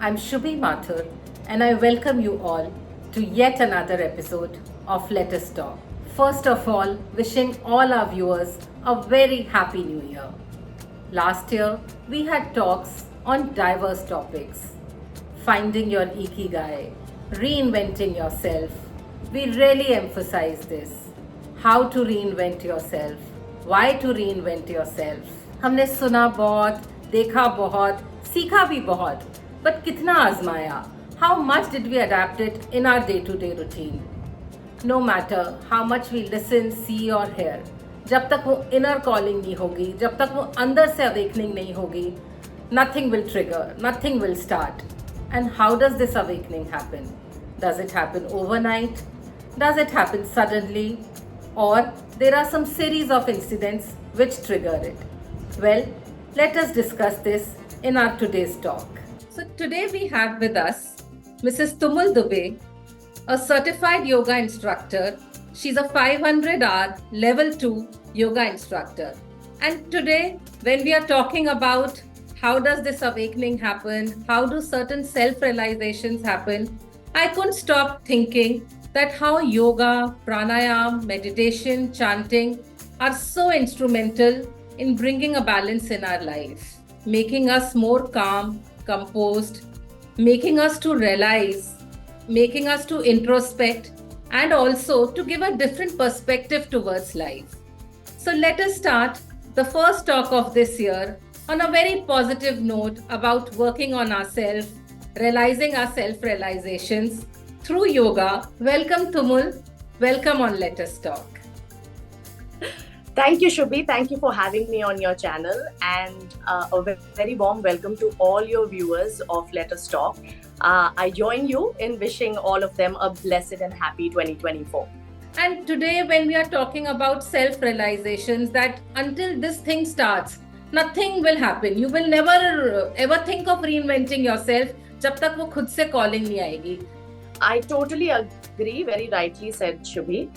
I'm Shubhi Mathur and I welcome you all to yet another episode of Let Us Talk. First of all, wishing all our viewers a very happy new year. Last year, we had talks on diverse topics: finding your ikigai, reinventing yourself. We really emphasize this. How to reinvent yourself, why to reinvent yourself. हमने सुना बहुत, देखा बहुत, सीखा भी बहुत, but कितना आजमाया? How much did we adapt it in our day-to-day routine? No matter how much we listen, see or hear, जब तक वो inner calling नहीं होगी, जब तक वो अंदर से awakening नहीं होगी, nothing will trigger, nothing will start. And how does this awakening happen? Does it happen overnight? Does it happen suddenly? Or there are some series of incidents which trigger it? Well, let us discuss this in our today's talk. So today we have with us Mrs. Tumul Dubey, a certified yoga instructor. She's a 500-hour level 2 yoga instructor. And today, when we are talking about how does this awakening happen, how do certain self-realizations happen, I couldn't stop thinking that how yoga, pranayama, meditation, chanting are so instrumental in bringing a balance in our life, making us more calm, composed, making us to realize, making us to introspect, and also to give a different perspective towards life. So let us start the first talk of this year on a very positive note about working on ourselves, realizing our self-realizations through yoga. Welcome, Tumul. Welcome on Let Us Talk. Thank you, Shubhi. Thank you for having me on your channel, and a very warm welcome to all your viewers of Let Us Talk. I join you in wishing all of them a blessed and happy 2024. And today, when we are talking about self-realizations, that until this thing starts, nothing will happen. You will never ever think of reinventing yourself जब तक वो खुद से calling नहीं आएगी. I totally agree. Very rightly said, Shubhi.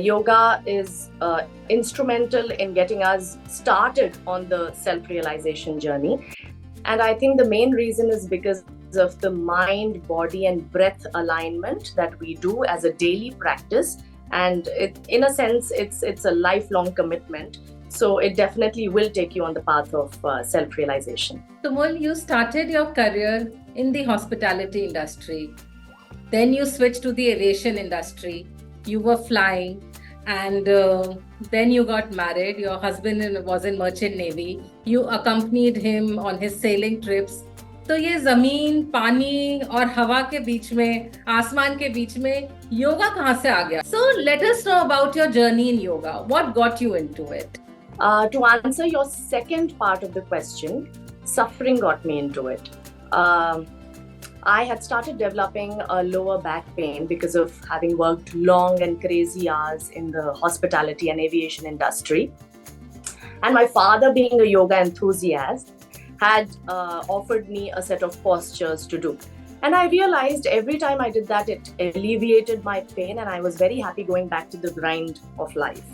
Yoga is instrumental in getting us started on the self-realization journey. And I think the main reason is because of the mind, body, and breath alignment that we do as a daily practice. And in a sense, it's a lifelong commitment. So it definitely will take you on the path of self-realization. Tumul, you started your career in the hospitality industry. Then you switched to the aviation industry. You were flying, and then you got married. Your husband was in Merchant Navy. You accompanied him on his sailing trips. तो ये जमीन, पानी और हवा के बीच में, आसमान के बीच में योगा कहाँ से आ गया? So let us know about your journey in yoga. What got you into it? To answer your second part of the question, suffering got me into it. I had started developing a lower back pain because of having worked long and crazy hours in the hospitality and aviation industry. And my father, being a yoga enthusiast, had offered me a set of postures to do. And I realized every time I did that, it alleviated my pain, and I was very happy going back to the grind of life.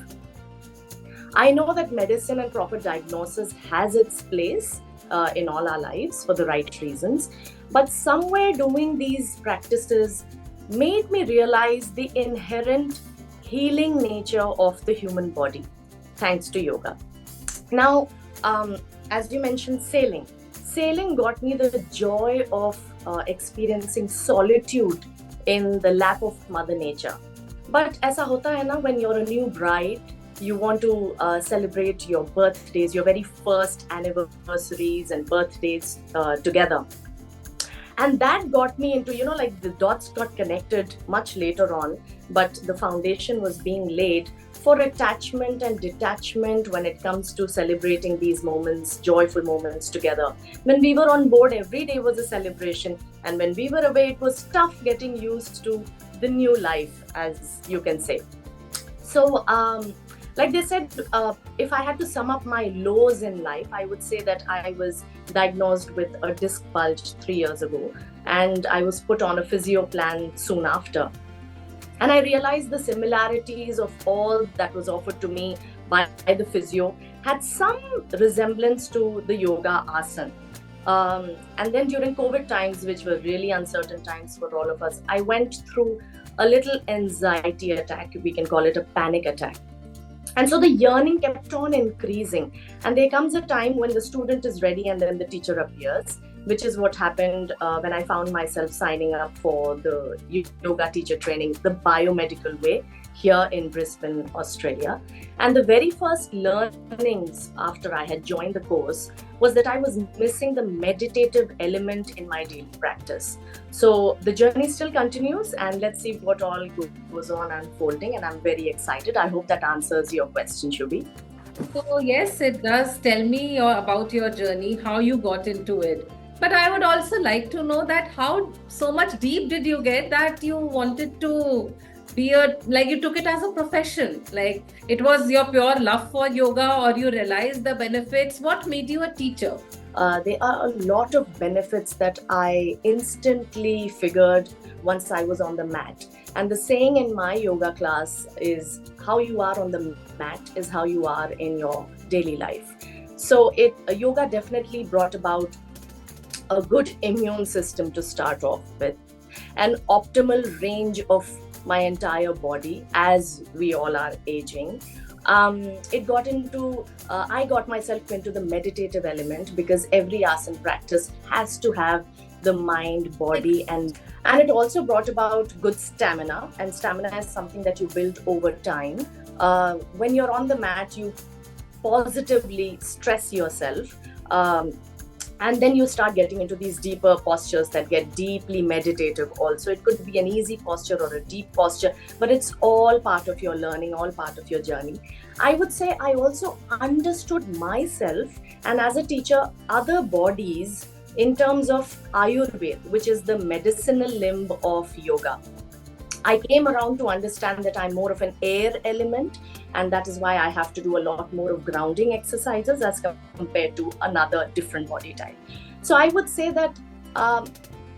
I know that medicine and proper diagnosis has its place in all our lives for the right reasons. But somewhere doing these practices made me realize the inherent healing nature of the human body, thanks to yoga. Now, as you mentioned, sailing got me the joy of experiencing solitude in the lap of Mother Nature. But aisa hota hai na, when you're a new bride, you want to celebrate your birthdays, your very first anniversaries and birthdays together. And that got me into, like the dots got connected much later on, but the foundation was being laid for attachment and detachment when it comes to celebrating these moments, joyful moments together. When we were on board, every day was a celebration. And when we were away, it was tough getting used to the new life, as you can say. So, like they said, if I had to sum up my lows in life, I would say that I was diagnosed with a disc bulge 3 years ago, and I was put on a physio plan soon after. And I realized the similarities of all that was offered to me by the physio had some resemblance to the yoga asana. And then during COVID times, which were really uncertain times for all of us, I went through a little anxiety attack. We can call it a panic attack. And so the yearning kept on increasing. And there comes a time when the student is ready and then the teacher appears, which is what happened when I found myself signing up for the yoga teacher training, the biomedical way, here in Brisbane, Australia. And the very first learnings after I had joined the course was that I was missing the meditative element in my daily practice. So the journey still continues, and let's see what all goes on unfolding. And I'm very excited. I hope that answers your question, Shubhi. So, yes, it does tell me about your journey, how you got into it. But I would also like to know that how so much deep did you get that you wanted to be like you took it as a profession? Like it was your pure love for yoga, or you realized the benefits? What made you a teacher? There are a lot of benefits that I instantly figured once I was on the mat. And the saying in my yoga class is, how you are on the mat is how you are in your daily life. So yoga definitely brought about a good immune system to start off with, an optimal range of my entire body as we all are aging. I got myself into the meditative element, because every asana practice has to have the mind, body, and it also brought about good stamina. And stamina is something that you build over time. When you're on the mat, you positively stress yourself. And then you start getting into these deeper postures that get deeply meditative also. It could be an easy posture or a deep posture, but it's all part of your learning, all part of your journey. I would say I also understood myself, and as a teacher, other bodies in terms of Ayurveda, which is the medicinal limb of yoga. I came around to understand that I'm more of an air element, and that is why I have to do a lot more of grounding exercises as compared to another different body type. So I would say that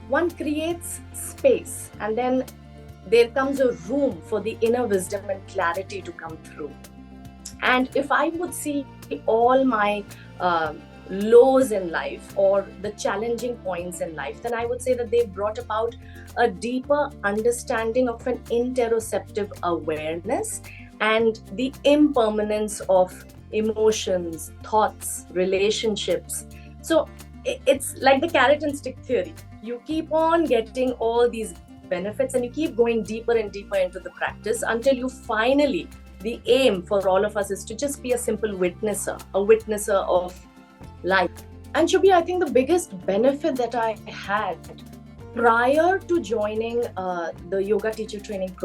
one creates space, and then there comes a room for the inner wisdom and clarity to come through. And if I would see all my lows in life or the challenging points in life, then I would say that they've brought about a deeper understanding of an interoceptive awareness and the impermanence of emotions, thoughts, relationships. So it's like the carrot and stick theory. You keep on getting all these benefits and you keep going deeper and deeper into the practice until you finally, the aim for all of us is to just be a simple witnesser, a witnesser of life. And Shubhi, I think the biggest benefit that I had prior to joining the yoga teacher training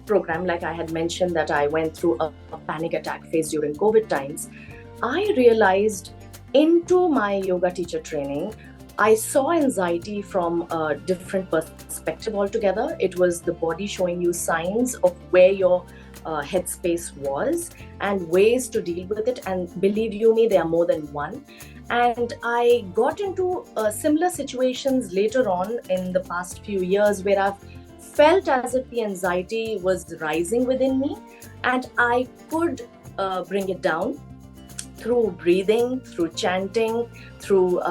program, like I had mentioned that I went through a panic attack phase during COVID times, I realized into my yoga teacher training, I saw anxiety from a different perspective altogether. It was the body showing you signs of where your headspace was and ways to deal with it. And believe you me, there are more than one. And I got into similar situations later on in the past few years where I've felt as if the anxiety was rising within me, and I could bring it down through breathing, through chanting, through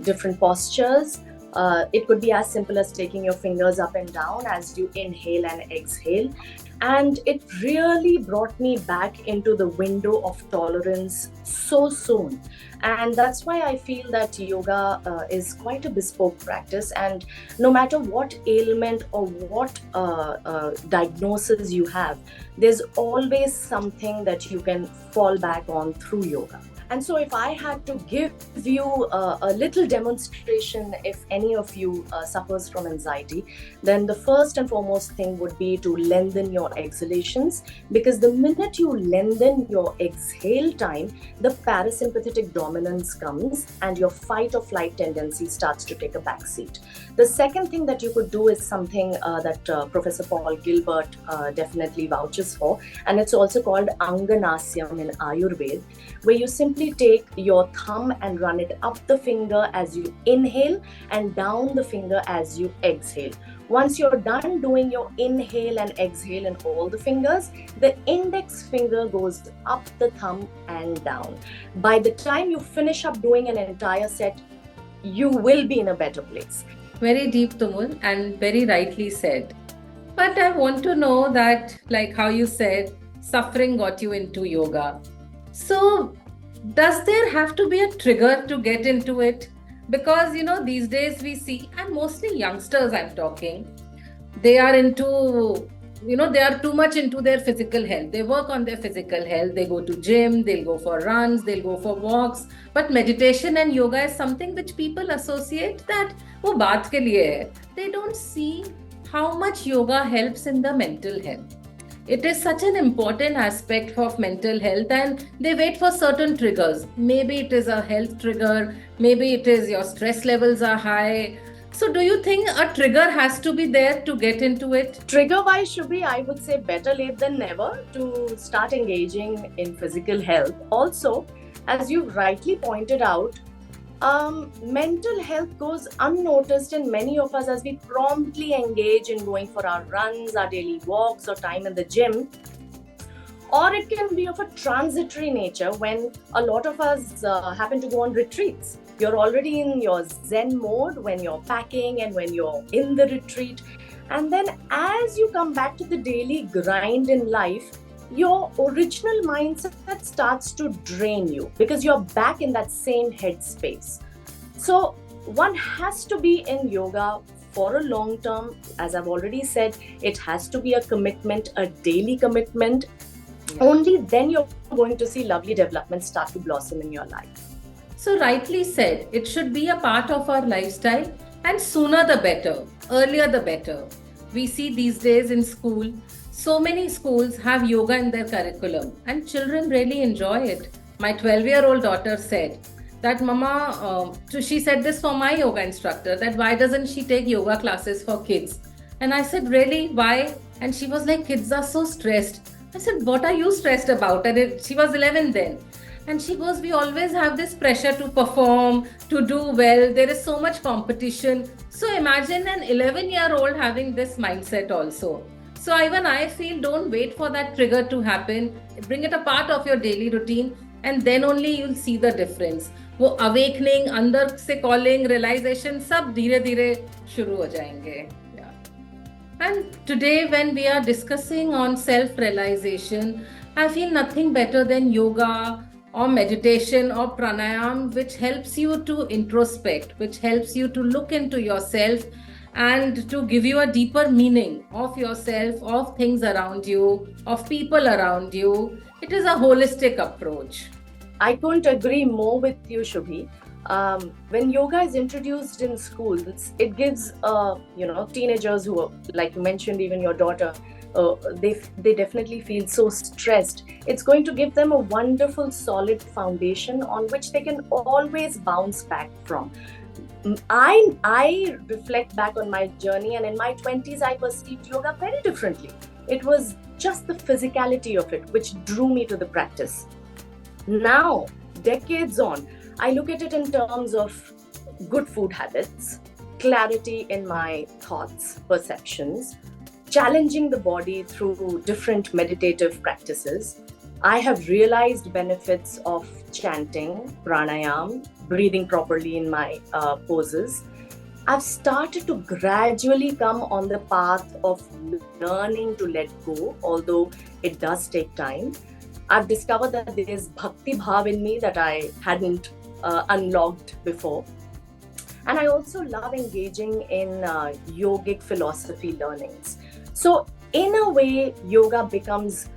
different postures. It could be as simple as taking your fingers up and down as you inhale and exhale. And it really brought me back into the window of tolerance so soon. And that's why I feel that yoga is quite a bespoke practice. And no matter what ailment or what diagnosis you have, there's always something that you can fall back on through yoga. And so if I had to give you a little demonstration, if any of you suffers from anxiety, then the first and foremost thing would be to lengthen your exhalations, because the minute you lengthen your exhale time, the parasympathetic dominance comes and your fight or flight tendency starts to take a backseat. The second thing that you could do is something that Professor Paul Gilbert definitely vouches for, and it's also called Anganasyam in Ayurveda, where you simply take your thumb and run it up the finger as you inhale and down the finger as you exhale. Once you're done doing your inhale and exhale in all the fingers, the index finger goes up the thumb and down. By the time you finish up doing an entire set, you will be in a better place. Very deep, Tumul, and very rightly said. But I want to know that, like how you said, suffering got you into yoga. So, does there have to be a trigger to get into it? Because, these days we see, and mostly youngsters I'm talking, they are into, they are too much into their physical health. They work on their physical health. They go to gym, they'll go for runs, they'll go for walks. But meditation and yoga is something which people associate that, wo baat ke liye hai. They don't see how much yoga helps in the mental health. It is such an important aspect of mental health, and they wait for certain triggers. Maybe it is a health trigger, maybe it is your stress levels are high. So do you think a trigger has to be there to get into it? Trigger-wise, Shubhi, I would say better late than never to start engaging in physical health. Also, as you rightly pointed out, mental health goes unnoticed in many of us as we promptly engage in going for our runs, our daily walks, or time in the gym. Or it can be of a transitory nature when a lot of us happen to go on retreats. You're already in your Zen mode when you're packing and when you're in the retreat. And then as you come back to the daily grind in life, your original mindset starts to drain you because you're back in that same headspace. So one has to be in yoga for a long term. As I've already said, it has to be a commitment, a daily commitment. Only then you're going to see lovely developments start to blossom in your life. So rightly said, it should be a part of our lifestyle, and sooner the better, earlier the better. We see these days in school, so many schools have yoga in their curriculum and children really enjoy it. My 12-year-old daughter said that, Mama, she said this for my yoga instructor, that why doesn't she take yoga classes for kids? And I said, really, why? And she was like, kids are so stressed. I said, what are you stressed about? And she was 11 then. And she goes, we always have this pressure to perform, to do well. There is so much competition. So imagine an 11-year-old having this mindset also. So even I feel, don't wait for that trigger to happen. Bring it a part of your daily routine, and then only you'll see the difference. वो awakening, अंदर से calling, realization, सब धीरे धीरे शुरू हो जाएंगे. And today when we are discussing on self-realization, I feel nothing better than yoga or meditation or pranayam, which helps you to introspect, which helps you to look into yourself and to give you a deeper meaning of yourself, of things around you, of people around you. It is a holistic approach. I couldn't agree more with you, Shubhi. When yoga is introduced in schools, it gives teenagers who are, like you mentioned, even your daughter, they definitely feel so stressed. It's going to give them a wonderful solid foundation on which they can always bounce back from. I reflect back on my journey, and in my 20s I perceived yoga very differently. It was just the physicality of it which drew me to the practice. Now, decades on, I look at it in terms of good food habits, clarity in my thoughts, perceptions, challenging the body through different meditative practices. I have realized benefits of chanting, pranayam, breathing properly in my poses. I've started to gradually come on the path of learning to let go, although it does take time. I've discovered that there is bhakti bhav in me that I hadn't unlocked before. And I also love engaging in yogic philosophy learnings. So in a way, yoga becomes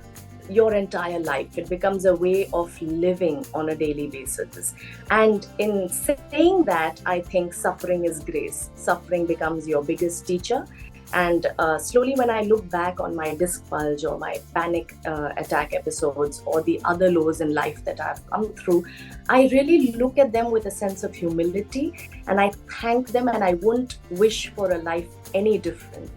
your entire life. It becomes a way of living on a daily basis. And in saying that, I think suffering is grace. Suffering becomes your biggest teacher. And slowly, when I look back on my disc bulge or my panic attack episodes or the other lows in life that I've come through, I really look at them with a sense of humility, and I thank them, and I wouldn't wish for a life any different.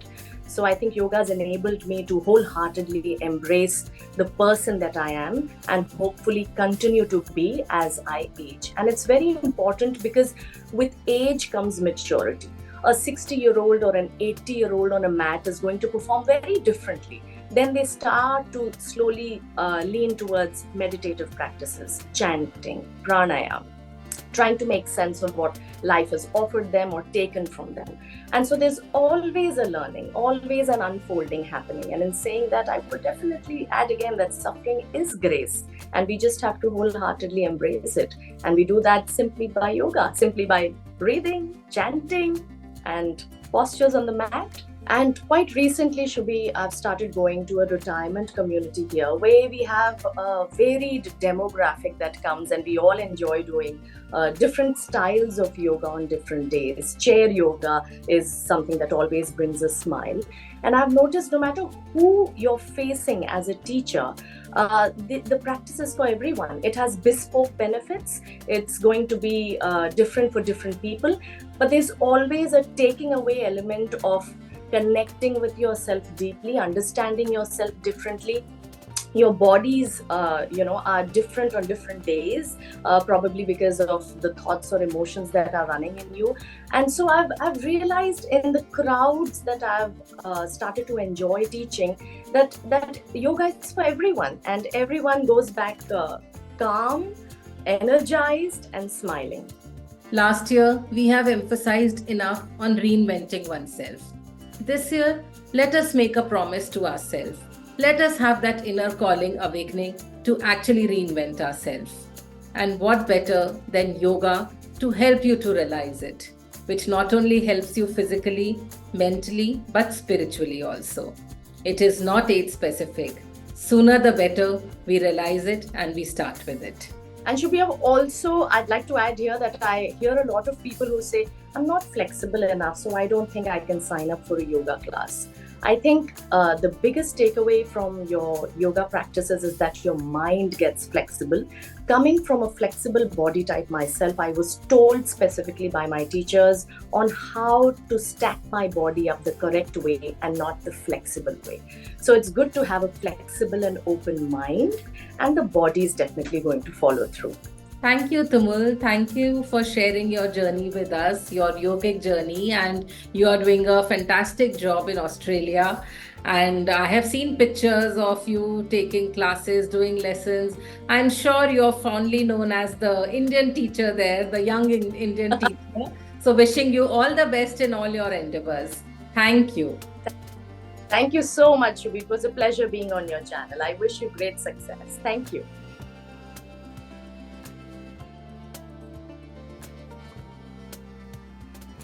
So I think yoga has enabled me to wholeheartedly embrace the person that I am and hopefully continue to be as I age. And it's very important because with age comes maturity. A 60-year-old or an 80-year-old on a mat is going to perform very differently. Then they start to slowly lean towards meditative practices, chanting, pranayama, trying to make sense of what life has offered them or taken from them. And so there's always a learning, always an unfolding happening. And in saying that, I would definitely add again that suffering is grace, and we just have to wholeheartedly embrace it. And we do that simply by yoga, simply by breathing, chanting, and postures on the mat. And quite recently, Shubhi, I've started going to a retirement community here where we have a varied demographic that comes, and we all enjoy doing different styles of yoga on different days. Chair yoga is something that always brings a smile. And I've noticed no matter who you're facing as a teacher, the practice is for everyone. It has bespoke benefits. It's going to be different for different people, but there's always a taking away element of connecting with yourself deeply, understanding yourself differently. Your bodies, are different on different days, probably because of the thoughts or emotions that are running in you. And so I've realized in the crowds that I've started to enjoy teaching that yoga is for everyone, and everyone goes back calm, energized, and smiling. Last year, we have emphasized enough on reinventing oneself. This year, let us make a promise to ourselves. Let us have that inner calling awakening to actually reinvent ourselves. And what better than yoga to help you to realize it, which not only helps you physically, mentally, but spiritually also. It is not age specific. Sooner the better we realize it and we start with it. And Shubhi, I'd like to add here that I hear a lot of people who say, I'm not flexible enough, so I don't think I can sign up for a yoga class. I think the biggest takeaway from your yoga practices is that your mind gets flexible. Coming from a flexible body type myself, I was told specifically by my teachers on how to stack my body up the correct way and not the flexible way. So it's good to have a flexible and open mind, and the body is definitely going to follow through. Thank you, Tumul. Thank you for sharing your journey with us, your yogic journey, and you are doing a fantastic job in Australia. And I have seen pictures of you taking classes, doing lessons. I'm sure you're fondly known as the Indian teacher there, the young Indian teacher. So wishing you all the best in all your endeavors. Thank you. Thank you so much, Shubhi. It was a pleasure being on your channel. I wish you great success. Thank you.